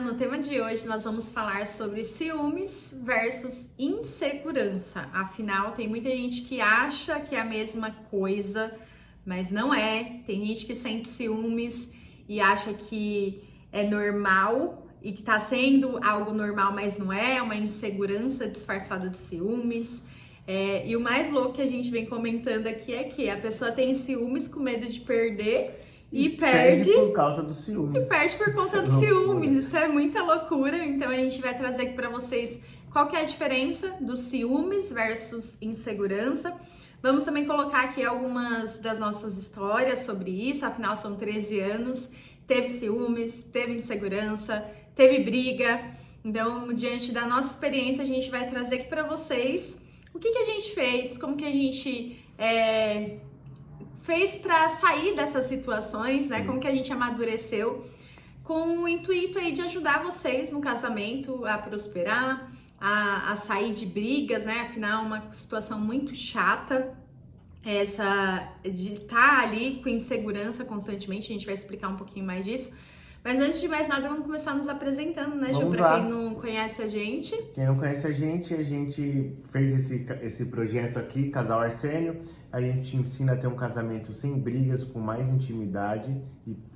No tema de hoje nós vamos falar sobre ciúmes versus insegurança. Afinal, tem muita gente que acha que é a mesma coisa, mas não é. Tem gente que sente ciúmes e acha que é normal e que tá sendo algo normal, mas não é, uma insegurança disfarçada de ciúmes. E o mais louco que a gente vem comentando aqui é que a pessoa tem ciúmes com medo de perder e perde por causa dos ciúmes. E perde por conta dos ciúmes. Isso é muita loucura. Então a gente vai trazer aqui para vocês qual que é a diferença dos ciúmes versus insegurança. Vamos também colocar aqui algumas das nossas histórias sobre isso. Afinal, são 13 anos. Teve ciúmes, teve insegurança, teve briga. Então, diante da nossa experiência, a gente vai trazer aqui para vocês o que a gente fez, como que a gente fez para sair dessas situações, né? Como que a gente amadureceu, com o intuito aí de ajudar vocês no casamento a prosperar, a sair de brigas, né? Afinal, uma situação muito chata, essa de estar ali com insegurança constantemente. A gente vai explicar um pouquinho mais disso. Mas antes de mais nada, vamos começar nos apresentando, né, Ju? Para quem não conhece a gente. Quem não conhece a gente fez esse projeto aqui, Casal Arsênio. A gente ensina a ter um casamento sem brigas, com mais intimidade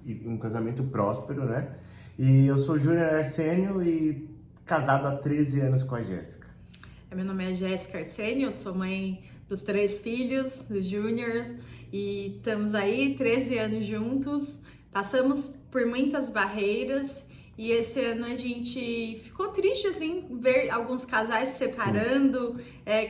e um casamento próspero, né? E eu sou Júnior Arsênio e casado há 13 anos com a Jéssica. Meu nome é Jéssica Arsênio, eu sou mãe dos 3 filhos, dos Júniors, e estamos aí 13 anos juntos. Passamos por muitas barreiras e esse ano a gente ficou triste, assim, ver alguns casais se separando,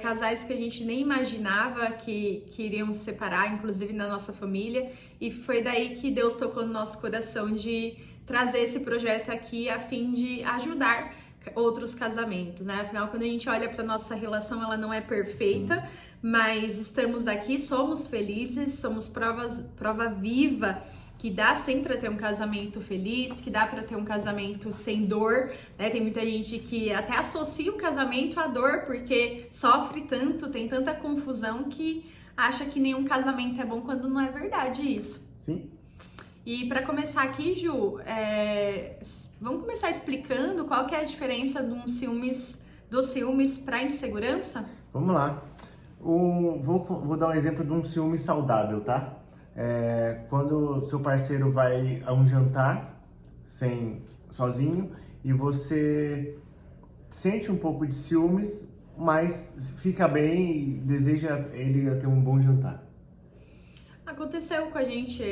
casais que a gente nem imaginava que iriam se separar, inclusive na nossa família, e foi daí que Deus tocou no nosso coração de trazer esse projeto aqui a fim de ajudar outros casamentos, né? Afinal, quando a gente olha para nossa relação, ela não é perfeita, mas estamos aqui, somos felizes, somos prova viva que dá sim para ter um casamento feliz, que dá para ter um casamento sem dor, né? Tem muita gente que até associa o casamento à dor, porque sofre tanto, tem tanta confusão que acha que nenhum casamento é bom, quando não é verdade isso. Sim. E para começar aqui, Ju, vamos começar explicando qual que é a diferença dos ciúmes para insegurança? Vamos lá. Vou dar um exemplo de um ciúme saudável, tá? Quando seu parceiro vai a um jantar sozinho e você sente um pouco de ciúmes, mas fica bem e deseja ele ter um bom jantar. Aconteceu com a gente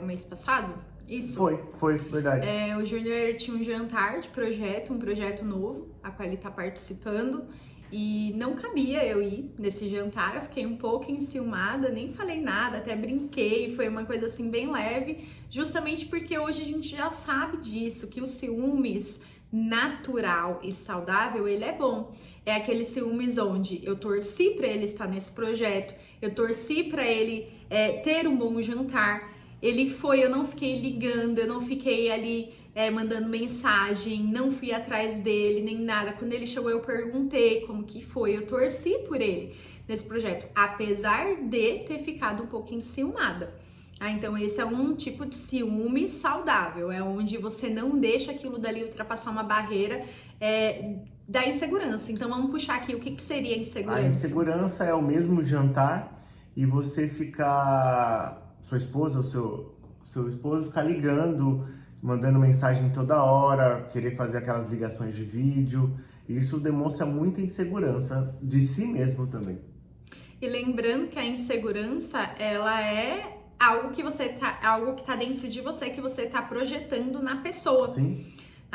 o mês passado, isso? Foi, verdade. O Júnior tinha um jantar de projeto, um projeto novo, a qual ele está participando, e não cabia eu ir nesse jantar. Eu fiquei um pouco enciumada, nem falei nada, até brinquei, foi uma coisa assim bem leve, justamente porque hoje a gente já sabe disso, que os ciúmes natural e saudável, ele é bom. É aquele ciúmes onde eu torci para ele estar nesse projeto, eu torci para ele ter um bom jantar, ele foi, eu não fiquei ligando, eu não fiquei ali mandando mensagem, não fui atrás dele, nem nada. Quando ele chegou, eu perguntei como que foi, eu torci por ele nesse projeto, apesar de ter ficado um pouco enciumada. Então esse é um tipo de ciúme saudável, é onde você não deixa aquilo dali ultrapassar uma barreira da insegurança. Então vamos puxar aqui, o que seria insegurança? A insegurança é o mesmo jantar e você ficar, sua esposa ou seu esposo ficar ligando, mandando mensagem toda hora, querer fazer aquelas ligações de vídeo. Isso demonstra muita insegurança de si mesmo também. E lembrando que a insegurança, ela é algo que tá dentro de você, que você tá projetando na pessoa. Sim.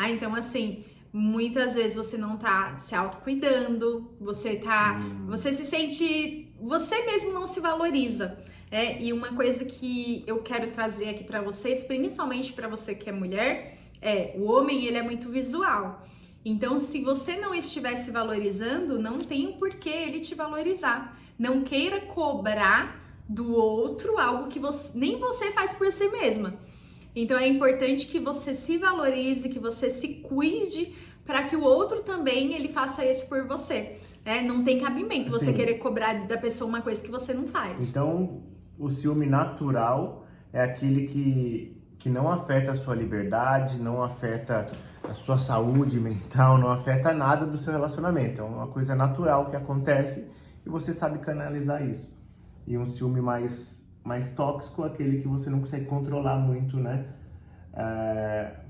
Então, assim, muitas vezes você não tá se autocuidando, você se sente, você mesmo não se valoriza. E uma coisa que eu quero trazer aqui pra vocês, principalmente pra você que é mulher, o homem, ele é muito visual. Então, se você não estiver se valorizando, não tem o porquê ele te valorizar. Não queira cobrar do outro algo que nem você faz por si mesma. Então é importante que você se valorize, que você se cuide, para que o outro também ele faça isso por você. Não tem cabimento você querer cobrar da pessoa uma coisa que você não faz. Então o ciúme natural é aquele que não afeta a sua liberdade, não afeta a sua saúde mental, não afeta nada do seu relacionamento. É uma coisa natural que acontece e você sabe canalizar isso. E um ciúme mais tóxico é aquele que você não consegue controlar muito, né?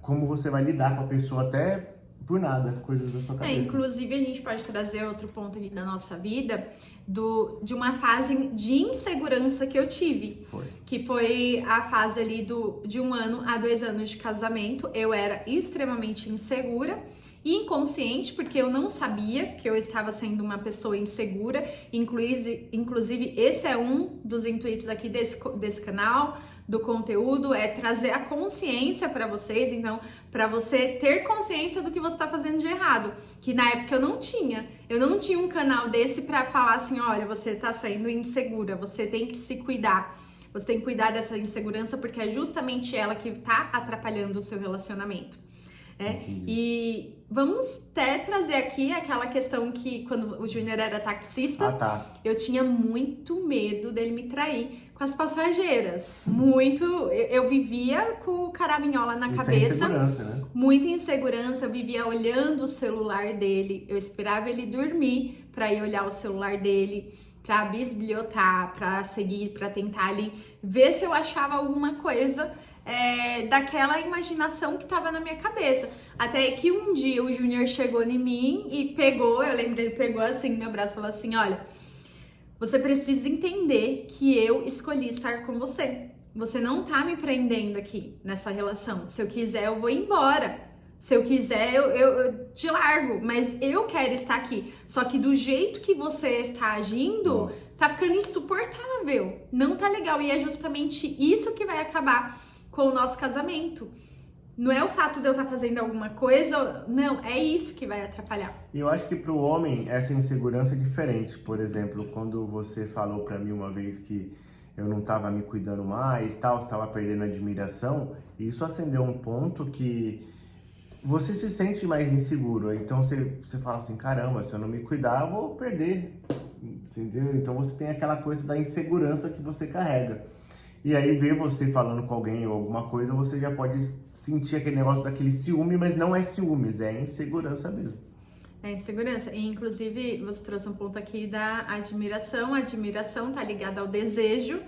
Como você vai lidar com a pessoa até por nada, coisas da sua cabeça. Inclusive, a gente pode trazer outro ponto aqui da nossa vida, de uma fase de insegurança que eu tive. Que foi a fase ali de 1 ano a 2 anos de casamento. Eu era extremamente insegura e inconsciente, porque eu não sabia que eu estava sendo uma pessoa insegura. Inclusive, esse é um dos intuitos aqui desse canal, do conteúdo, é trazer a consciência para vocês. Então, para você ter consciência do que você está fazendo de errado, que na época eu não tinha um canal desse para falar assim, olha, você está sendo insegura, você tem que se cuidar, você tem que cuidar dessa insegurança, porque é justamente ela que está atrapalhando o seu relacionamento. E vamos até trazer aqui aquela questão que quando o Júnior era taxista, eu tinha muito medo dele me trair com as passageiras. Eu vivia com o caraminhola na cabeça. Insegurança, né? Muita insegurança, eu vivia olhando o celular dele, eu esperava ele dormir para ir olhar o celular dele, para bisbilhotar, para seguir, para tentar ali ver se eu achava alguma coisa daquela imaginação que tava na minha cabeça. Até que um dia o Júnior chegou em mim e pegou, eu lembro, ele pegou assim no meu braço e falou assim, olha, você precisa entender que eu escolhi estar com você. Você não tá me prendendo aqui nessa relação. Se eu quiser, eu vou embora. Se eu quiser, eu te largo. Mas eu quero estar aqui. Só que do jeito que você está agindo, tá ficando insuportável. Não tá legal. E é justamente isso que vai acabar com o nosso casamento. Não é o fato de eu estar fazendo alguma coisa, não, é isso que vai atrapalhar. E eu acho que para o homem essa insegurança é diferente. Por exemplo, quando você falou para mim uma vez que eu não estava me cuidando mais, tal, estava perdendo a admiração, isso acendeu um ponto que você se sente mais inseguro. Então você fala assim, caramba, se eu não me cuidar, eu vou perder. Entendeu? Então você tem aquela coisa da insegurança que você carrega. E aí ver você falando com alguém ou alguma coisa, você já pode sentir aquele negócio daquele ciúme, mas não é ciúmes, é insegurança mesmo. É insegurança. E inclusive você trouxe um ponto aqui da admiração. A admiração tá ligada ao desejo.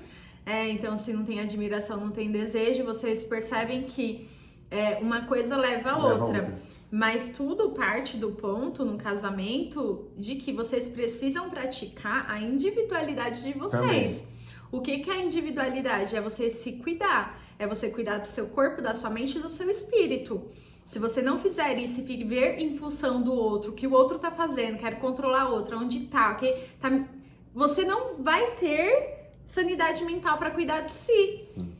Então, se não tem admiração, não tem desejo. Vocês percebem que uma coisa leva a outra. Mas tudo parte do ponto no casamento de que vocês precisam praticar a individualidade de vocês. Também. O que é a individualidade? É você se cuidar. É você cuidar do seu corpo, da sua mente e do seu espírito. Se você não fizer isso e viver em função do outro, o que o outro tá fazendo, quero controlar o outro, onde tá, você não vai ter sanidade mental para cuidar de si. Sim.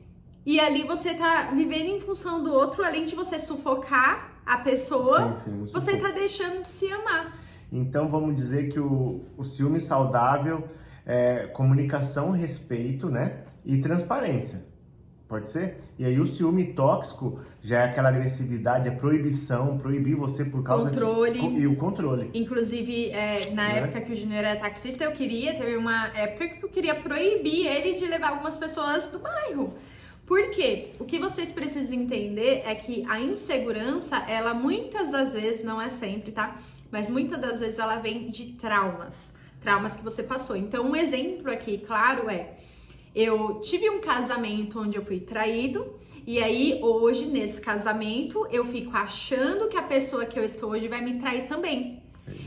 E ali você tá vivendo em função do outro, além de você sufocar a pessoa, você tá deixando de se amar. Então vamos dizer que o ciúme saudável é comunicação, respeito, né? E transparência. Pode ser? E aí o ciúme tóxico já é aquela agressividade, é proibição, proibir você por causa controle. E o controle. Inclusive, na época que o Júnior era taxista, teve uma época que eu queria proibir ele de levar algumas pessoas do bairro. Por quê? O que vocês precisam entender é que a insegurança, ela muitas das vezes, não é sempre, tá? Mas muitas das vezes ela vem de traumas que você passou. Então, um exemplo aqui, claro, eu tive um casamento onde eu fui traído, e aí hoje, nesse casamento, eu fico achando que a pessoa que eu estou hoje vai me trair também.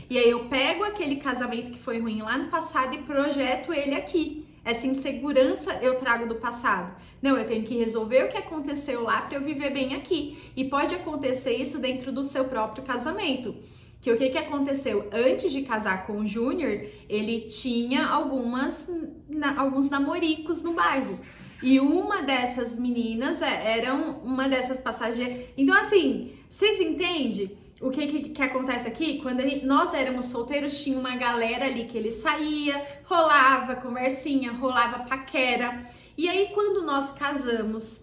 E aí eu pego aquele casamento que foi ruim lá no passado e projeto ele aqui. Essa insegurança eu trago do passado. Não, eu tenho que resolver o que aconteceu lá para eu viver bem aqui. E pode acontecer isso dentro do seu próprio casamento. Que o que aconteceu? Antes de casar com o Júnior, ele tinha alguns namoricos no bairro. E uma dessas meninas era uma dessas passageiras. Então, assim, vocês entendem o que acontece aqui? Quando nós éramos solteiros, tinha uma galera ali que ele saía, rolava conversinha, rolava paquera. E aí, quando nós casamos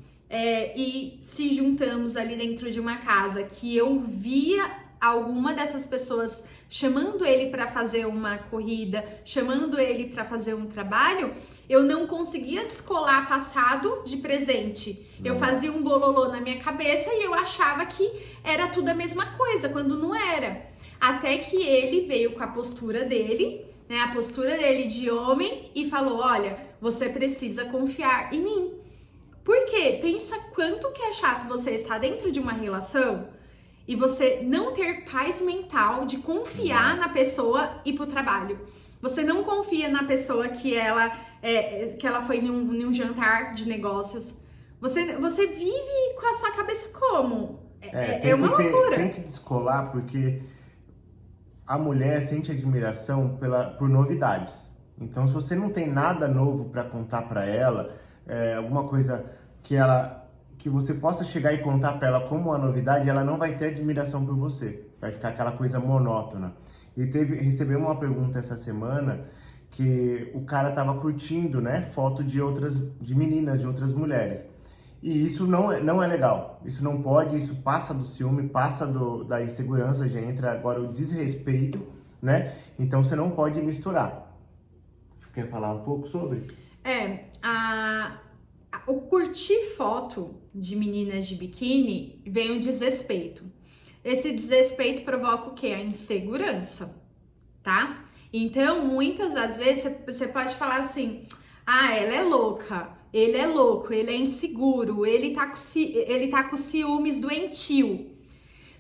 e se juntamos ali dentro de uma casa que eu via alguma dessas pessoas chamando ele para fazer uma corrida, chamando ele para fazer um trabalho, eu não conseguia descolar passado de presente. Eu fazia um bololô na minha cabeça e eu achava que era tudo a mesma coisa, quando não era. Até que ele veio com a postura dele, né, a postura dele de homem e falou: olha, você precisa confiar em mim. Por quê? Pensa quanto que é chato você estar dentro de uma relação e você não ter paz mental de confiar na pessoa e ir pro trabalho. Você não confia na pessoa que ela foi num jantar de negócios. Você vive com a sua cabeça como? É uma loucura. Tem que descolar, porque a mulher sente admiração por novidades. Então, se você não tem nada novo para contar para ela, alguma coisa que você possa chegar e contar para ela como uma novidade, ela não vai ter admiração por você. Vai ficar aquela coisa monótona. E recebemos uma pergunta essa semana que o cara tava curtindo, né, foto de meninas, de outras mulheres. E isso não é legal. Isso não pode, isso passa do ciúme, passa da insegurança, já entra agora o desrespeito, né? Então você não pode misturar. Quer falar um pouco sobre? O curtir foto de meninas de biquíni vem o desrespeito. Esse desrespeito provoca o quê? A insegurança, tá? Então, muitas das vezes, você pode falar assim: ah, ela é louca, ele é louco, ele é inseguro, ele tá com ciúmes doentio.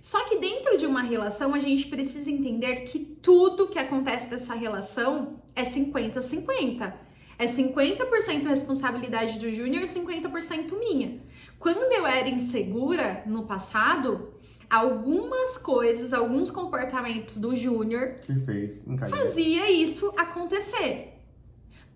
Só que dentro de uma relação, a gente precisa entender que tudo que acontece nessa relação é 50-50. É 50% responsabilidade do Júnior e 50% minha. Quando eu era insegura no passado, algumas coisas, alguns comportamentos do Júnior fazia isso acontecer.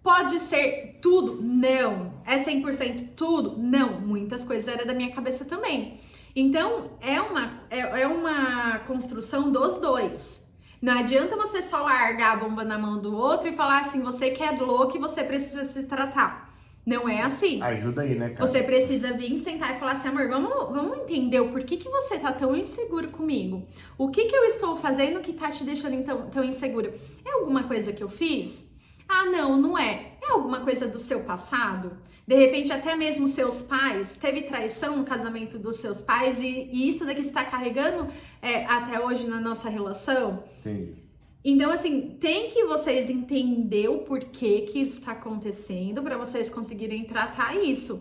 Pode ser tudo? Não. É 100% tudo? Não. Muitas coisas eram da minha cabeça também. Então, é uma construção dos dois. Não adianta você só largar a bomba na mão do outro e falar assim: você que é louco e você precisa se tratar. Não é assim. Ajuda aí, né, cara? Você precisa vir, sentar e falar assim: amor, vamos entender o porquê que você tá tão inseguro comigo. O que eu estou fazendo que tá te deixando tão insegura? É alguma coisa que eu fiz? Ah, não é. É alguma coisa do seu passado? De repente, até mesmo seus pais, teve traição no casamento dos seus pais e isso daqui está carregando até hoje na nossa relação? Entendi. Então, assim, tem que vocês entender o porquê que isso está acontecendo para vocês conseguirem tratar isso.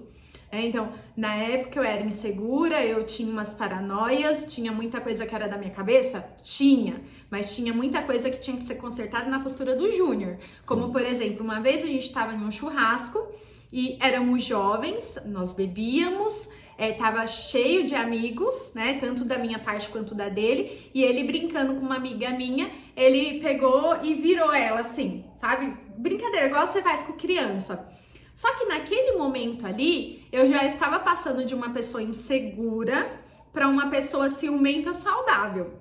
Então, na época eu era insegura, eu tinha umas paranoias, tinha muita coisa que era da minha cabeça? Tinha, mas tinha muita coisa que tinha que ser consertada na postura do Júnior. Como, por exemplo, uma vez a gente estava em um churrasco e éramos jovens, nós bebíamos, tava cheio de amigos, né, tanto da minha parte quanto da dele, e ele brincando com uma amiga minha, ele pegou e virou ela assim, sabe? Brincadeira, igual você faz com criança. Só que naquele momento ali, eu já estava passando de uma pessoa insegura para uma pessoa ciumenta saudável.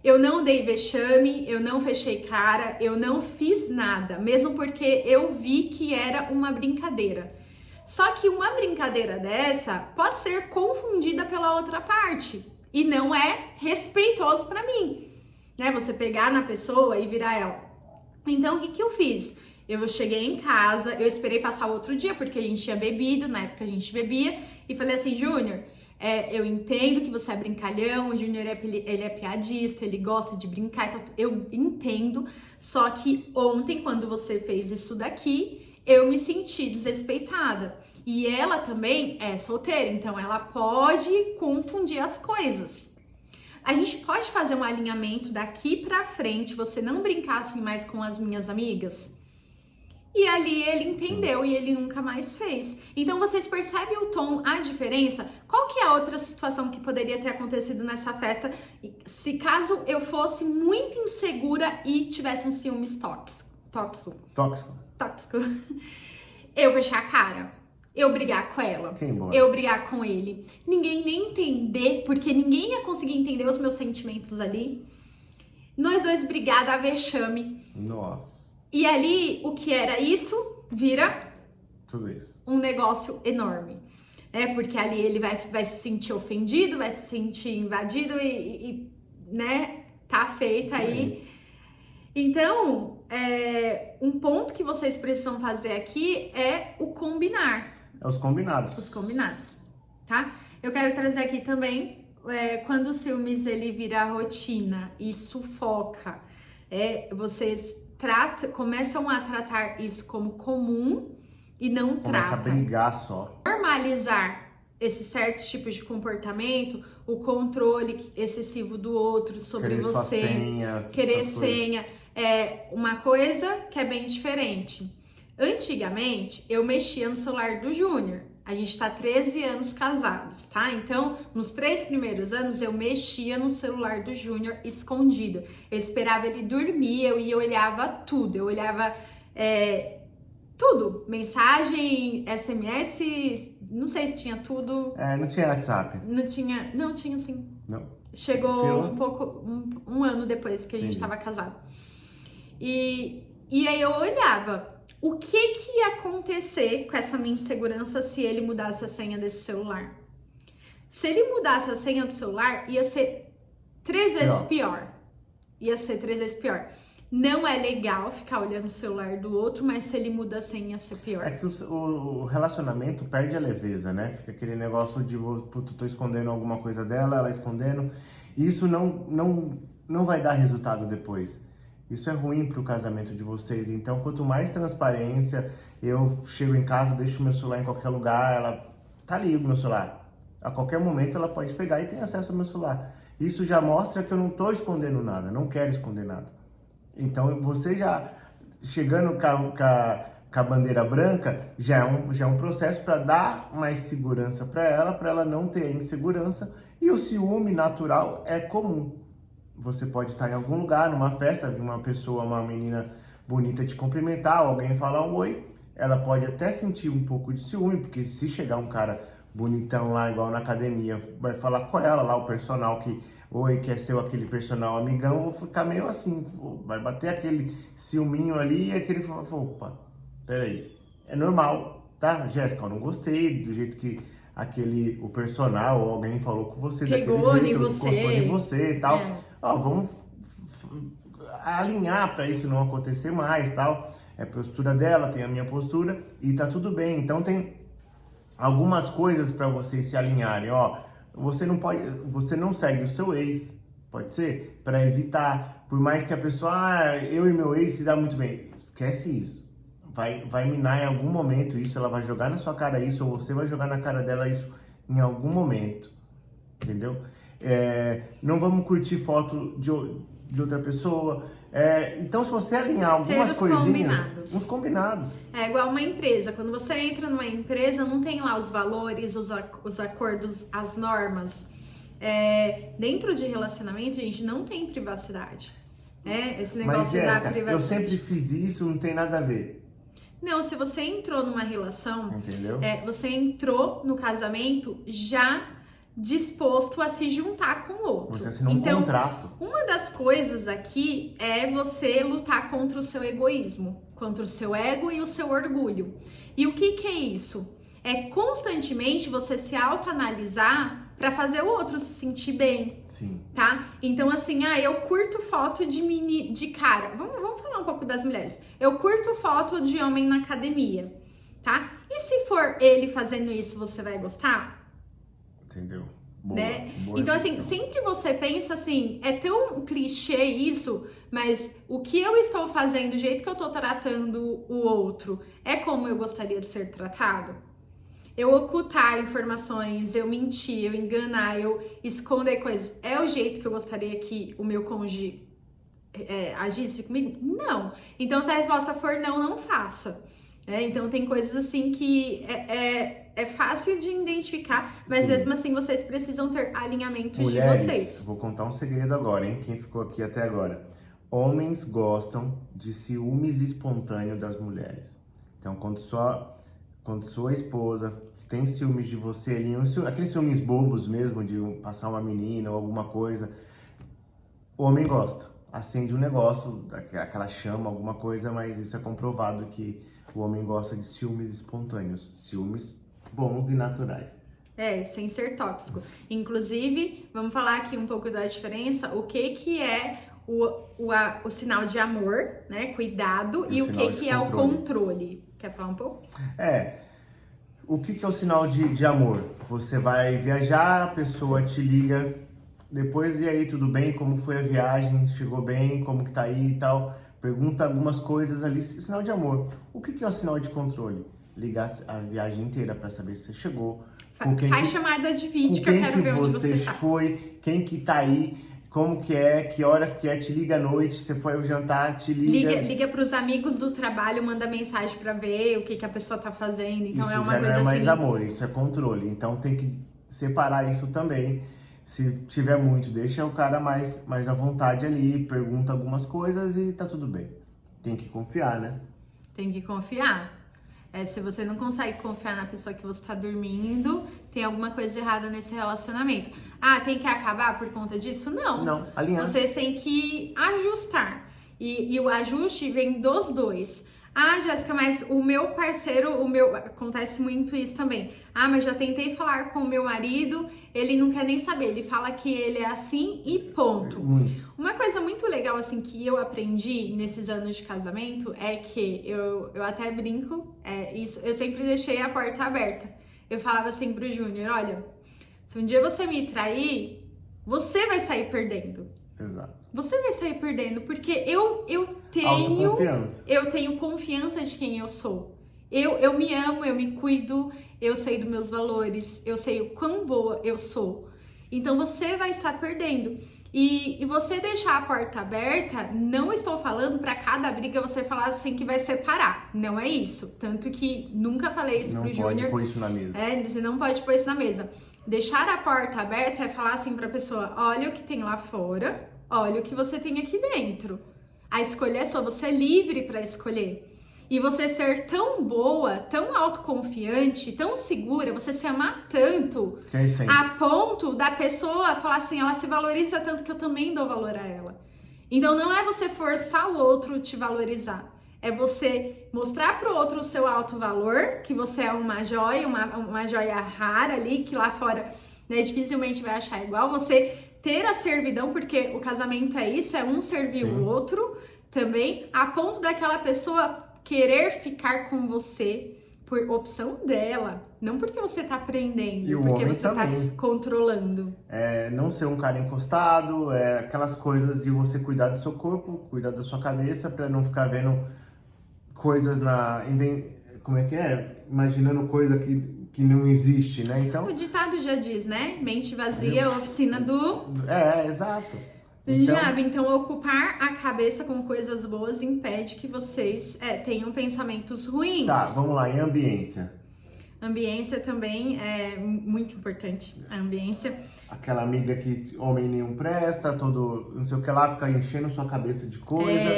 Eu não dei vexame, eu não fechei cara, eu não fiz nada, mesmo porque eu vi que era uma brincadeira. Só que uma brincadeira dessa pode ser confundida pela outra parte e não é respeitoso para mim, né? Você pegar na pessoa e virar ela. Então, o que eu fiz? Eu cheguei em casa, eu esperei passar outro dia, porque a gente tinha bebido, na época a gente bebia, e falei assim: Júnior, eu entendo que você é brincalhão, o Júnior ele é piadista, ele gosta de brincar, então eu entendo, só que ontem, quando você fez isso daqui, eu me senti desrespeitada. E ela também é solteira, então ela pode confundir as coisas. A gente pode fazer um alinhamento daqui pra frente, você não brincar assim mais com as minhas amigas? E ali ele entendeu. Sim. E ele nunca mais fez. Então vocês percebem o tom, a diferença? Qual que é a outra situação que poderia ter acontecido nessa festa, se caso eu fosse muito insegura e tivesse um ciúmes tóxico? Eu fechar a cara, eu brigar com ela, eu brigar com ele, ninguém nem entender, porque ninguém ia conseguir entender os meus sentimentos ali. Nós dois brigar, dar vexame. Nossa. E ali, o que era isso, vira tudo isso. Um negócio enorme. Porque ali ele vai se sentir ofendido, vai se sentir invadido e né? tá feita aí. Então, um ponto que vocês precisam fazer aqui é o combinar. É os combinados. Os combinados, tá? Eu quero trazer aqui também, quando o ciúmes ele vira rotina e sufoca, vocês começam a tratar isso como comum e não Começa a brigar só. Normalizar esses certos tipos de comportamento, o controle excessivo do outro sobre querer você, senhas, querer senha, é uma coisa que é bem diferente. Antigamente, eu mexia no celular do Júnior. A gente tá 13 anos casados, tá? Então, nos 3 primeiros anos, eu mexia no celular do Júnior escondido. Eu esperava ele dormir, eu ia olhava tudo. Eu olhava tudo. Mensagem, SMS, não sei se tinha tudo. Não tinha WhatsApp. Não tinha sim. Não. Chegou um ano depois que a gente tava casado. E aí eu olhava. O que ia acontecer com essa minha insegurança se ele mudasse a senha desse celular? Se ele mudasse a senha do celular, ia ser 3 vezes pior. Ia ser 3 vezes pior. Não é legal ficar olhando o celular do outro, mas se ele muda a senha, ia ser pior. É que o relacionamento perde a leveza, né? Fica aquele negócio de, tô escondendo alguma coisa dela, ela escondendo. E isso não vai dar resultado depois. Isso é ruim pro casamento de vocês. Então, quanto mais transparência, eu chego em casa, deixo meu celular em qualquer lugar, ela tá ali o meu celular. A qualquer momento ela pode pegar e tem acesso ao meu celular. Isso já mostra que eu não tô escondendo nada, não quero esconder nada. Então, você já chegando com a bandeira branca, já é um processo para dar mais segurança para ela não ter insegurança. E o ciúme natural é comum. Você pode estar em algum lugar, numa festa, uma pessoa, uma menina bonita te cumprimentar, alguém falar um oi, ela pode até sentir um pouco de ciúme, porque se chegar um cara bonitão lá, igual na academia, vai falar com ela lá, o personal que, oi, quer ser aquele personal amigão, vou ficar meio assim, vai bater aquele ciúminho ali e aquele fala, opa, peraí, é normal, tá, Jéssica, eu não gostei do jeito que o personal ou alguém falou com você, Pegou daquele jeito, você. gostou de você e tal. Vamos alinhar para isso não acontecer mais, tal. É a postura dela, tem a minha postura e tá tudo bem. Então tem algumas coisas para vocês se alinharem, você não segue o seu ex, pode ser, para evitar, por mais que a pessoa, eu e meu ex se dá muito bem, esquece isso. Vai minar em algum momento isso, ela vai jogar na sua cara isso, ou você vai jogar na cara dela isso em algum momento, entendeu? Não vamos curtir foto de outra pessoa. Então, se você alinhar algumas coisinhas, uns combinados. É igual uma empresa. Quando você entra numa empresa, não tem lá os valores, os acordos, as normas. Dentro de relacionamento, a gente não tem privacidade. Esse negócio Mas, Jéssica, da privacidade. Eu sempre fiz isso, não tem nada a ver. Não, se você entrou numa relação, entendeu? Você entrou no casamento já disposto a se juntar com o outro. Você assinou um contrato. Uma das coisas aqui é você lutar contra o seu egoísmo, contra o seu ego e o seu orgulho. E o que é isso? É constantemente você se autoanalisar para fazer o outro se sentir bem. Sim. Tá? Então, assim, eu curto foto de cara. Vamos falar um pouco das mulheres. Eu curto foto de homem na academia, tá? E se for ele fazendo isso, você vai gostar? Entendeu? Boa então, assim, sempre você pensa assim, é tão clichê isso, mas o que eu estou fazendo, o jeito que eu estou tratando o outro, é como eu gostaria de ser tratado? Eu ocultar informações, eu mentir, eu enganar, eu esconder coisas, é o jeito que eu gostaria que o meu cônjuge agisse comigo? Não. Então, se a resposta for não, não faça. Então, tem coisas assim que é fácil de identificar, mas Sim. mesmo assim vocês precisam ter alinhamentos Mulheres, de vocês. Vou contar um segredo agora, hein? Quem ficou aqui até agora. Homens gostam de ciúmes espontâneo das mulheres. Então, quando sua esposa tem ciúmes de você, aqueles ciúmes bobos mesmo, de passar uma menina ou alguma coisa, o homem gosta. Acende um negócio, aquela chama, alguma coisa, mas isso é comprovado que o homem gosta de ciúmes espontâneos, ciúmes bons e naturais. Sem ser tóxico. Inclusive, vamos falar aqui um pouco da diferença, o que é o sinal de amor, né? Cuidado, e o que é o controle. Quer falar um pouco? O que é o sinal de amor? Você vai viajar, a pessoa te liga, depois, e aí, tudo bem? Como foi a viagem? Chegou bem? Como que tá aí e tal? Pergunta algumas coisas ali, sinal de amor. O que é o sinal de controle? Ligar a viagem inteira para saber se você chegou. Faz chamada de vídeo que eu quero ver onde você tá. Foi, quem que tá aí, como que é, que horas que é, te liga à noite, você foi ao jantar, te liga. Liga pros amigos do trabalho, manda mensagem para ver o que a pessoa tá fazendo. Então isso é uma já coisa não é mais assim... amor, isso é controle. Então tem que separar isso também. Se tiver muito, deixa o cara mais à vontade ali, pergunta algumas coisas e tá tudo bem. Tem que confiar, né? Tem que confiar. Se você não consegue confiar na pessoa que você tá dormindo, tem alguma coisa errada nesse relacionamento. Tem que acabar por conta disso? Não. Não, alinhar. Vocês têm que ajustar. E o ajuste vem dos dois. Jéssica, mas o meu parceiro, acontece muito isso também. Mas já tentei falar com o meu marido, ele não quer nem saber, ele fala que ele é assim e ponto. Muito. Uma coisa muito legal, assim, que eu aprendi nesses anos de casamento é que eu até brinco, isso, eu sempre deixei a porta aberta. Eu falava assim pro Júnior, olha, se um dia você me trair, você vai sair perdendo. Exato. Você vai sair perdendo, porque eu tenho confiança de quem eu sou. Eu me amo, eu me cuido, eu sei dos meus valores, eu sei o quão boa eu sou. Então você vai estar perdendo. E você deixar a porta aberta, não estou falando para cada briga você falar assim que vai separar. Não é isso. Tanto que nunca falei isso pro Júnior. Não pode pôr isso na mesa. Você não pode pôr isso na mesa. Deixar a porta aberta é falar assim pra pessoa, olha o que tem lá fora, olha o que você tem aqui dentro. A escolha é sua, você é livre para escolher. E você ser tão boa, tão autoconfiante, tão segura, você se amar tanto, a ponto da pessoa falar assim, ela se valoriza tanto que eu também dou valor a ela. Então não é você forçar o outro te valorizar. É você mostrar pro outro o seu alto valor, que você é uma joia, uma joia rara ali, que lá fora, né, dificilmente vai achar igual. Você ter a servidão, porque o casamento é isso, é um servir o outro também, a ponto daquela pessoa querer ficar com você por opção dela, não porque você tá aprendendo, porque você também tá controlando. Não ser um cara encostado, aquelas coisas de você cuidar do seu corpo, cuidar da sua cabeça, pra não ficar vendo coisas como é que é? Imaginando coisa que não existe, né? Então, o ditado já diz, né? Mente vazia é oficina do... exato. Então ocupar a cabeça com coisas boas impede que vocês tenham pensamentos ruins. Tá, vamos lá, e ambiência? Ambiência também é muito importante, a ambiência. Aquela amiga que homem nenhum presta, todo não sei o que lá, fica enchendo sua cabeça de coisa.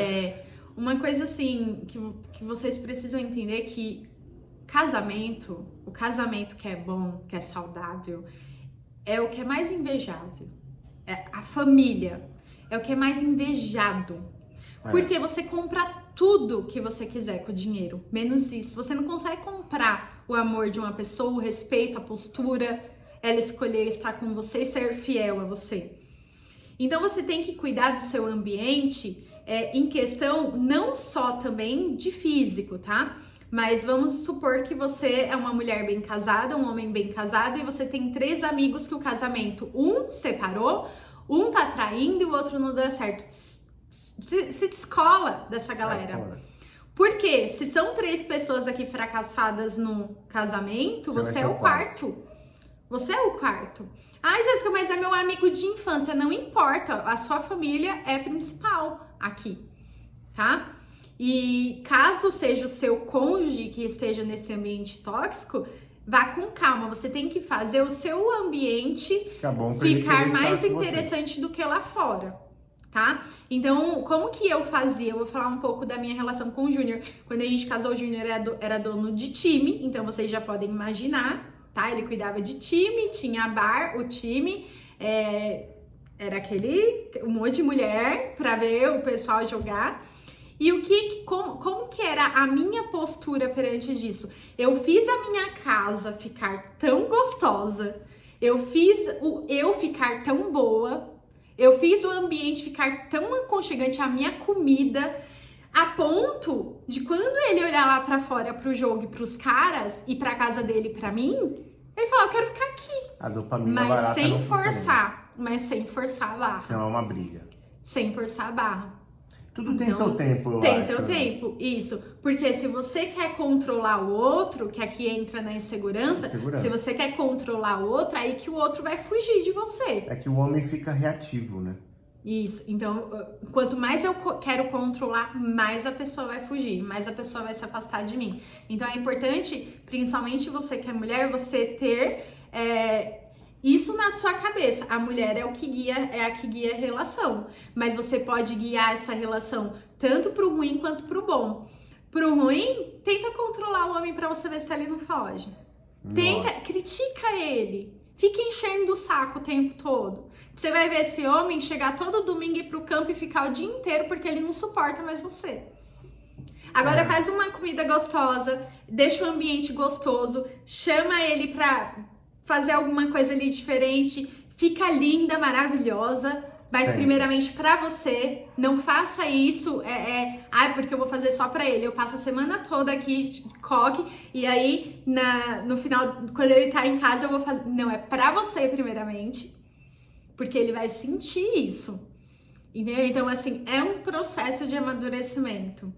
Uma coisa assim, que vocês precisam entender que o casamento que é bom, que é saudável, é o que é mais invejável. A família é o que é mais invejado. Porque você compra tudo que você quiser com o dinheiro, menos isso. Você não consegue comprar o amor de uma pessoa, o respeito, a postura, ela escolher estar com você e ser fiel a você. Então você tem que cuidar do seu ambiente em questão não só também de físico, tá? Mas vamos supor que você é uma mulher bem casada, um homem bem casado, e você tem 3 amigos que o casamento, um separou, um tá traindo e o outro não deu certo. Se descola dessa galera. Porque se são 3 pessoas aqui fracassadas no casamento, você é o quarto. Você é o quarto. Jéssica, mas é meu amigo de infância. Não importa, a sua família é principal aqui, tá? E caso seja o seu cônjuge que esteja nesse ambiente tóxico, vá com calma. Você tem que fazer o seu ambiente ficar mais interessante do que lá fora, tá? Então, como que eu fazia? Eu vou falar um pouco da minha relação com o Júnior. Quando a gente casou, o Júnior era dono de time, então vocês já podem imaginar, tá? Ele cuidava de time, tinha o time, era um monte de mulher pra ver o pessoal jogar. E como que era a minha postura perante disso? Eu fiz a minha casa ficar tão gostosa, eu fiz eu ficar tão boa, eu fiz o ambiente ficar tão aconchegante, a minha comida, a ponto de quando ele olhar lá pra fora pro jogo e pros caras, e pra casa dele e pra mim, ele falar, eu quero ficar aqui. A dopamina Mas barata sem não funciona. forçar, mas sem forçar a barra. Senão é uma briga. Sem forçar a barra. Tudo tem seu tempo, eu Tem acho, seu né? tempo, isso. Porque se você quer controlar o outro, que aqui entra na insegurança, se você quer controlar o outro, aí que o outro vai fugir de você. É que o homem fica reativo, né? Isso. Então, quanto mais eu quero controlar, mais a pessoa vai fugir, mais a pessoa vai se afastar de mim. Então, é importante, principalmente você que é mulher, você ter isso na sua cabeça. A mulher é a que guia a relação, mas você pode guiar essa relação tanto pro ruim quanto pro bom. Pro ruim, tenta controlar o homem pra você ver se ele não foge. Tenta, critica ele. Fica enchendo o saco o tempo todo. Você vai ver esse homem chegar todo domingo e ir pro campo e ficar o dia inteiro porque ele não suporta mais você. Agora faz uma comida gostosa, deixa o ambiente gostoso, chama ele pra fazer alguma coisa ali diferente, fica linda, maravilhosa, mas primeiramente pra você. Não faça isso, porque eu vou fazer só pra ele. Eu passo a semana toda aqui, coque, e aí no final, quando ele tá em casa, eu vou fazer. Não, é pra você primeiramente, porque ele vai sentir isso. Entendeu? Então, assim, é um processo de amadurecimento,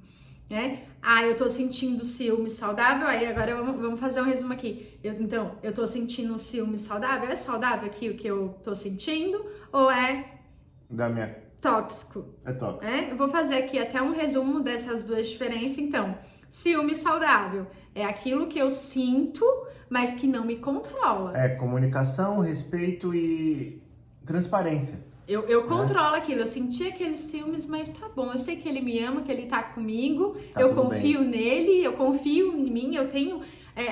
né? Eu tô sentindo ciúme saudável, aí agora vamos fazer um resumo aqui. Então, eu tô sentindo ciúme saudável? É saudável aqui o que eu tô sentindo? Ou é tóxico? É tóxico. Eu vou fazer aqui até um resumo dessas duas diferenças. Então, ciúme saudável é aquilo que eu sinto, mas que não me controla. É comunicação, respeito e transparência. Eu controlo aquilo, eu senti aqueles ciúmes, mas tá bom, eu sei que ele me ama, que ele tá comigo, eu confio nele, eu confio em mim, eu tenho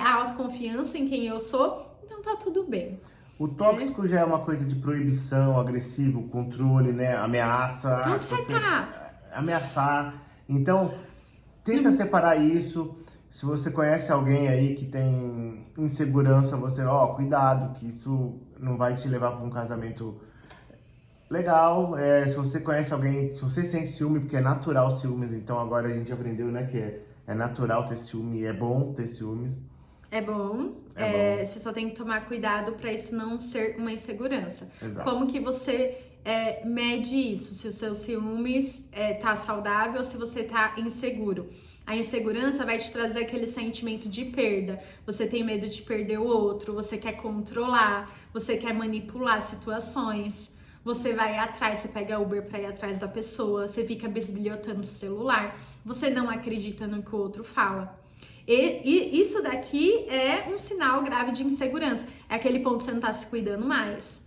a autoconfiança em quem eu sou, então tá tudo bem. O tóxico já é uma coisa de proibição, agressivo, controle, né? Ameaça. Onde você tá? Ameaçar. Então, tenta separar isso. Se você conhece alguém aí que tem insegurança, você, cuidado, que isso não vai te levar para um casamento legal. Se você conhece alguém, se você sente ciúme, porque é natural ciúmes, então agora a gente aprendeu, né, que é natural ter ciúme, é bom ter ciúmes. É bom, você só tem que tomar cuidado para isso não ser uma insegurança. Exato. Como que você mede isso? Se o seu ciúmes tá saudável ou se você tá inseguro. A insegurança vai te trazer aquele sentimento de perda. Você tem medo de perder o outro, você quer controlar, você quer manipular situações. Você vai atrás, você pega Uber pra ir atrás da pessoa, você fica bisbilhotando o celular, você não acredita no que o outro fala. E isso daqui é um sinal grave de insegurança. É aquele ponto que você não tá se cuidando mais.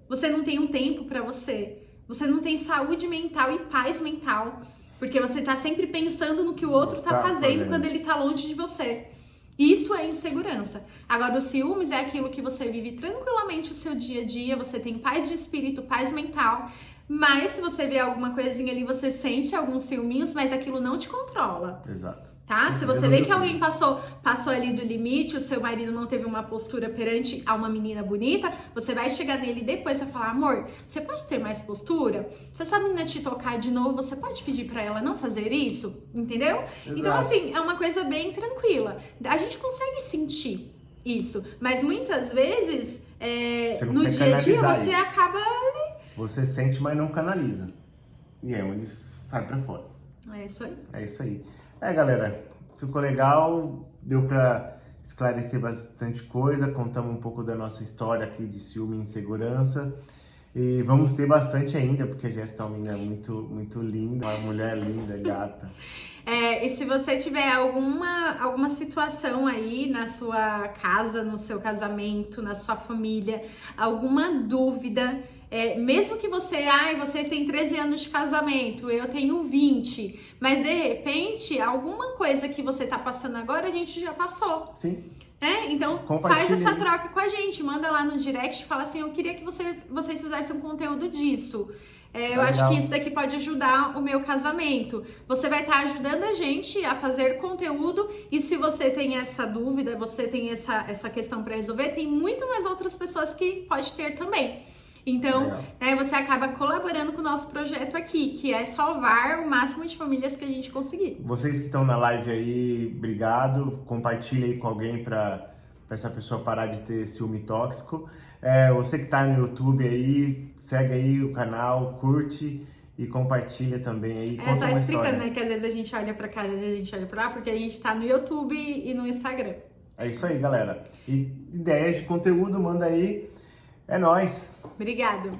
Você não tem um tempo pra você. Você não tem saúde mental e paz mental. Porque você tá sempre pensando no que o outro tá fazendo quando ele tá longe de você. Isso é insegurança. Agora, o ciúmes é aquilo que você vive tranquilamente o seu dia a dia, você tem paz de espírito, paz mental, mas se você vê alguma coisinha ali, você sente alguns ciúminhos, mas aquilo não te controla. Exato. Tá? Se você vê que alguém passou ali do limite, o seu marido não teve uma postura perante a uma menina bonita, você vai chegar nele depois e falar, amor, você pode ter mais postura? Se essa menina te tocar de novo, você pode pedir pra ela não fazer isso? Entendeu? Exato. Então, assim, é uma coisa bem tranquila. A gente consegue sentir isso, mas muitas vezes, no dia a dia, você acaba... Você sente, mas não canaliza. E é onde sai pra fora. É isso aí. É isso aí. Galera, ficou legal, deu pra esclarecer bastante coisa, contamos um pouco da nossa história aqui de ciúme e insegurança. E vamos ter bastante ainda, porque a Jéssica é uma menina muito, muito linda, uma mulher linda, gata. E se você tiver alguma situação aí na sua casa, no seu casamento, na sua família, alguma dúvida, mesmo que vocês têm 13 anos de casamento, eu tenho 20, mas de repente, alguma coisa que você tá passando agora, a gente já passou. Sim. Então faz essa troca com a gente, manda lá no direct e fala assim, eu queria que vocês fizessem um conteúdo disso. eu acho que isso daqui pode ajudar o meu casamento. Você vai estar ajudando a gente a fazer conteúdo e se você tem essa dúvida, você tem essa questão para resolver, tem muito mais outras pessoas que pode ter também. Então, você acaba colaborando com o nosso projeto aqui, que é salvar o máximo de famílias que a gente conseguir. Vocês que estão na live aí, obrigado. Compartilha aí com alguém para essa pessoa parar de ter ciúme tóxico. Você que está no YouTube aí, segue aí o canal, curte e compartilha também aí. Só explicando, história, né? Que às vezes a gente olha para cá, às vezes a gente olha para lá, porque a gente está no YouTube e no Instagram. É isso aí, galera. E ideias de conteúdo, manda aí. É nóis! Obrigado!